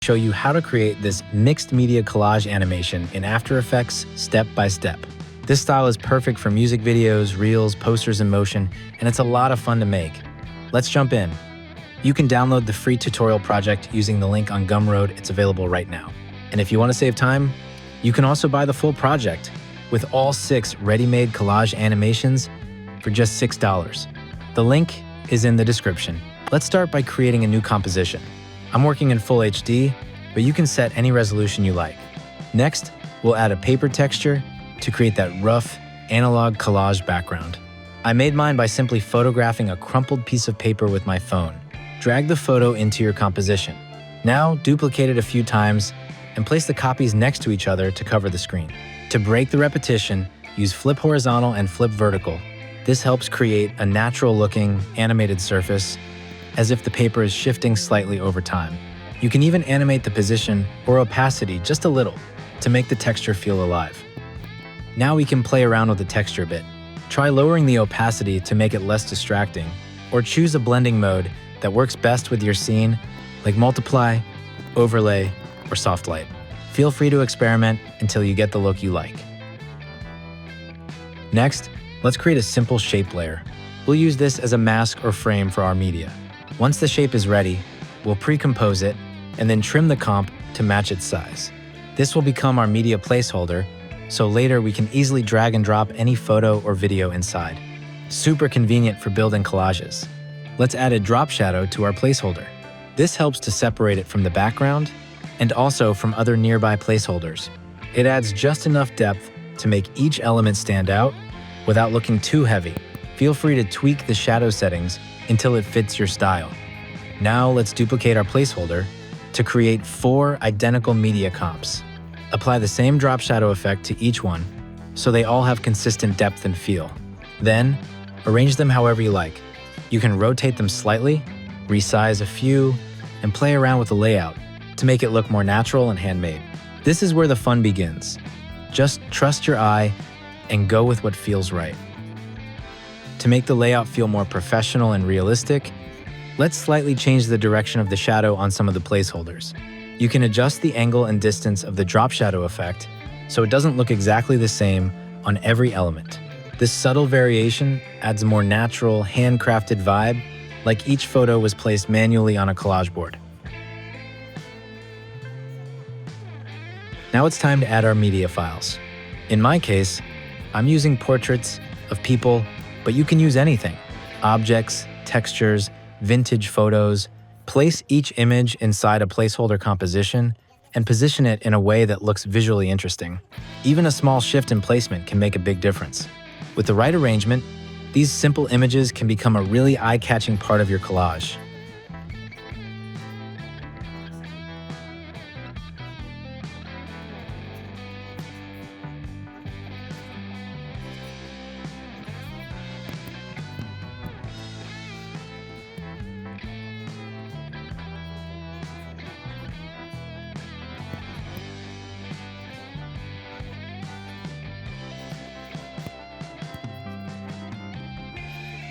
show you how to create this mixed media collage animation in After Effects step by step. This style is perfect for music videos, reels, posters in motion, and it's a lot of fun to make. Let's jump in. You can download the free tutorial project using the link on Gumroad. It's available right now. And if you want to save time, you can also buy the full project with all 6 ready-made collage animations for just $6. The link is in the description. Let's start by creating a new composition. I'm working in full HD, but you can set any resolution you like. Next, we'll add a paper texture to create that rough, analog collage background. I made mine by simply photographing a crumpled piece of paper with my phone. Drag the photo into your composition. Now, duplicate it a few times and place the copies next to each other to cover the screen. To break the repetition, use flip horizontal and flip vertical. This helps create a natural-looking, animated surface, as if the paper is shifting slightly over time. You can even animate the position or opacity just a little to make the texture feel alive. Now we can play around with the texture a bit. Try lowering the opacity to make it less distracting, or choose a blending mode that works best with your scene, like multiply, overlay, or soft light. Feel free to experiment until you get the look you like. Next, let's create a simple shape layer. We'll use this as a mask or frame for our media. Once the shape is ready, we'll pre-compose it and then trim the comp to match its size. This will become our media placeholder, so later we can easily drag and drop any photo or video inside. Super convenient for building collages. Let's add a drop shadow to our placeholder. This helps to separate it from the background and also from other nearby placeholders. It adds just enough depth to make each element stand out without looking too heavy. Feel free to tweak the shadow settings until it fits your style. Now let's duplicate our placeholder to create 4 identical media comps. Apply the same drop shadow effect to each one so they all have consistent depth and feel. Then, arrange them however you like. You can rotate them slightly, resize a few, and play around with the layout to make it look more natural and handmade. This is where the fun begins. Just trust your eye and go with what feels right. To make the layout feel more professional and realistic, let's slightly change the direction of the shadow on some of the placeholders. You can adjust the angle and distance of the drop shadow effect so it doesn't look exactly the same on every element. This subtle variation adds a more natural, handcrafted vibe, like each photo was placed manually on a collage board. Now it's time to add our media files. In my case, I'm using portraits of people, but you can use anything. Objects, textures, vintage photos. Place each image inside a placeholder composition and position it in a way that looks visually interesting. Even a small shift in placement can make a big difference. With the right arrangement, these simple images can become a really eye-catching part of your collage.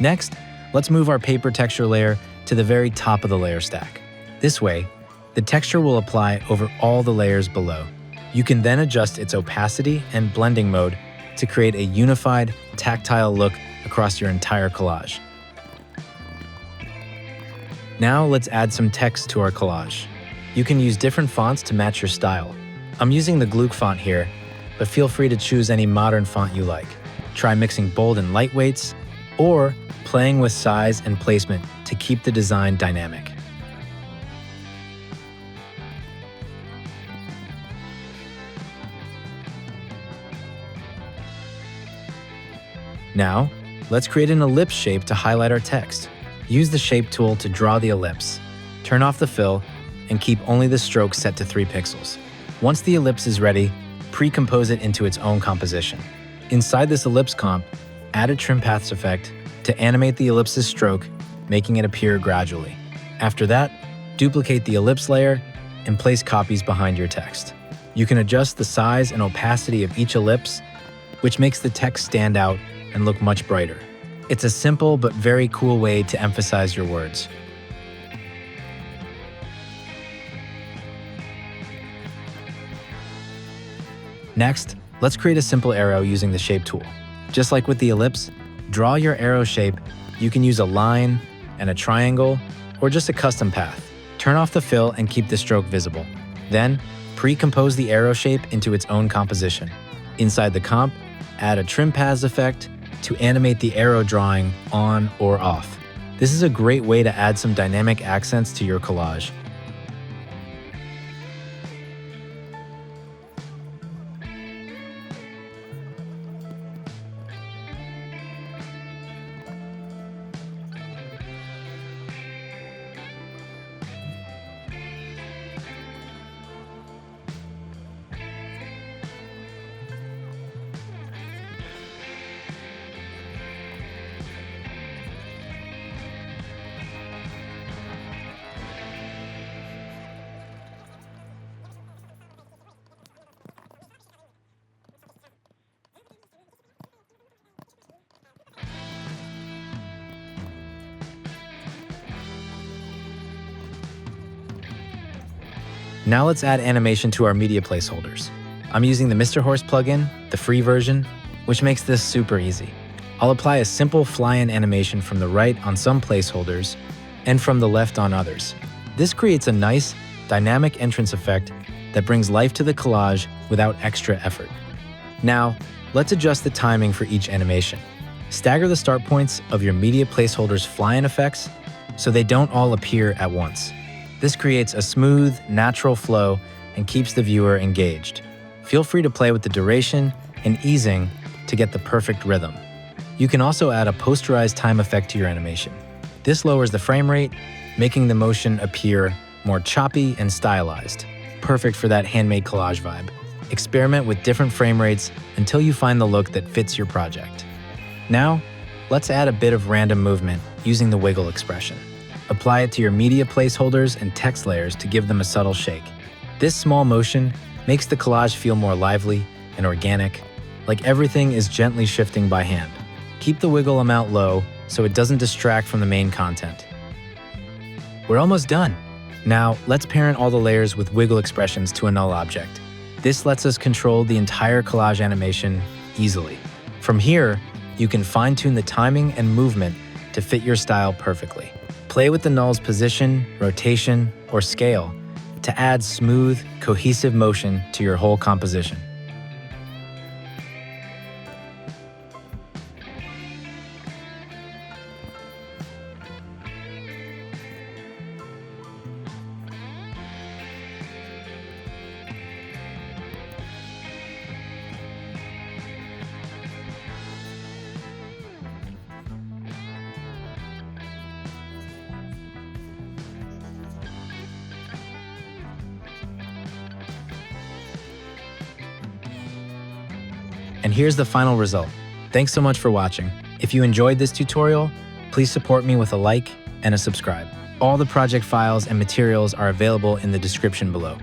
Next, let's move our paper texture layer to the very top of the layer stack. This way, the texture will apply over all the layers below. You can then adjust its opacity and blending mode to create a unified, tactile look across your entire collage. Now let's add some text to our collage. You can use different fonts to match your style. I'm using the Gluck font here, but feel free to choose any modern font you like. Try mixing bold and lightweights, or playing with size and placement to keep the design dynamic. Now, let's create an ellipse shape to highlight our text. Use the Shape tool to draw the ellipse. Turn off the fill and keep only the stroke set to 3 pixels. Once the ellipse is ready, pre-compose it into its own composition. Inside this ellipse comp, add a trim paths effect to animate the ellipse's stroke, making it appear gradually. After that, duplicate the ellipse layer and place copies behind your text. You can adjust the size and opacity of each ellipse, which makes the text stand out and look much brighter. It's a simple but very cool way to emphasize your words. Next, let's create a simple arrow using the shape tool. Just like with the ellipse, draw your arrow shape. You can use a line and a triangle or just a custom path. Turn off the fill and keep the stroke visible. Then, pre-compose the arrow shape into its own composition. Inside the comp, add a trim paths effect to animate the arrow drawing on or off. This is a great way to add some dynamic accents to your collage. Now let's add animation to our media placeholders. I'm using the Mr. Horse plugin, the free version, which makes this super easy. I'll apply a simple fly-in animation from the right on some placeholders and from the left on others. This creates a nice, dynamic entrance effect that brings life to the collage without extra effort. Now, let's adjust the timing for each animation. Stagger the start points of your media placeholders' fly-in effects so they don't all appear at once. This creates a smooth, natural flow and keeps the viewer engaged. Feel free to play with the duration and easing to get the perfect rhythm. You can also add a Posterize Time effect to your animation. This lowers the frame rate, making the motion appear more choppy and stylized, perfect for that handmade collage vibe. Experiment with different frame rates until you find the look that fits your project. Now, let's add a bit of random movement using the wiggle expression. Apply it to your media placeholders and text layers to give them a subtle shake. This small motion makes the collage feel more lively and organic, like everything is gently shifting by hand. Keep the wiggle amount low so it doesn't distract from the main content. We're almost done. Now, let's parent all the layers with wiggle expressions to a null object. This lets us control the entire collage animation easily. From here, you can fine-tune the timing and movement to fit your style perfectly. Play with the null's position, rotation, or scale to add smooth, cohesive motion to your whole composition. And here's the final result. Thanks so much for watching. If you enjoyed this tutorial, please support me with a like and a subscribe. All the project files and materials are available in the description below.